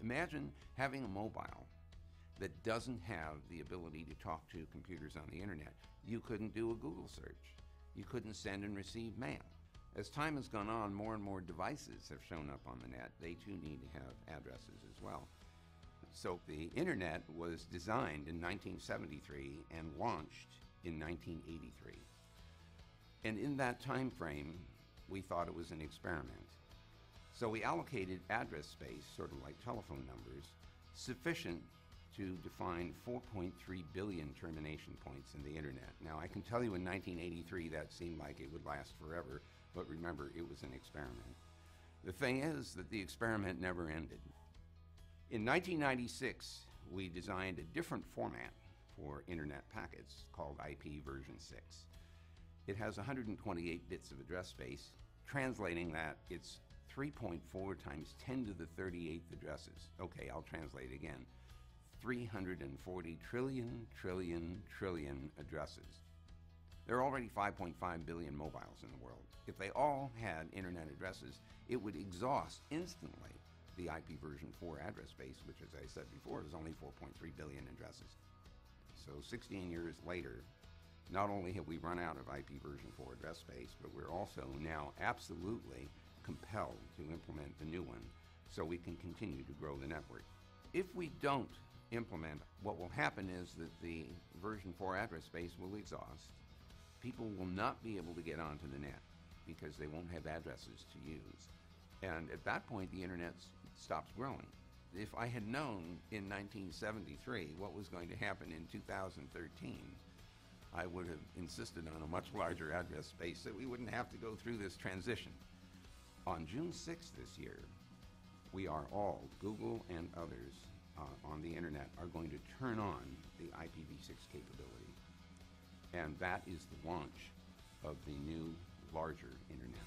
Imagine having a mobile that doesn't have the ability to talk to computers on the internet. You couldn't do a Google search. You couldn't send and receive mail. As time has gone on, more and more devices have shown up on the net. They too need to have addresses as well. So the internet was designed in 1973 and launched in 1983. And in that time frame, we thought it was an experiment. So we allocated address space, sort of like telephone numbers, sufficient to define 4.3 billion termination points in the internet. Now, I can tell you in 1983 that seemed like it would last forever, but remember, it was an experiment. The thing is that the experiment never ended. In 1996, we designed a different format for internet packets called IPv6. It has 128 bits of address space. Translating that, it's 3.4 times 10 to the 38th addresses. Okay, I'll translate again. 340 trillion addresses. There are already 5.5 billion mobiles in the world. If they all had internet addresses, it would exhaust instantly the IPv4 address space, which, as I said before, is only 4.3 billion addresses. So 16 years later, not only have we run out of IPv4 address space, but we're also now absolutely compelled to implement the new one so we can continue to grow the network. If we don't implement, what will happen is that the version 4 address space will exhaust. People will not be able to get onto the net because they won't have addresses to use. And at that point, the internet stops growing. If I had known in 1973 what was going to happen in 2013, I would have insisted on a much larger address space so we wouldn't have to go through this transition. On June 6th this year, we are all, Google and others on the internet, are going to turn on the IPv6 capability. And that is the launch of the new, larger internet.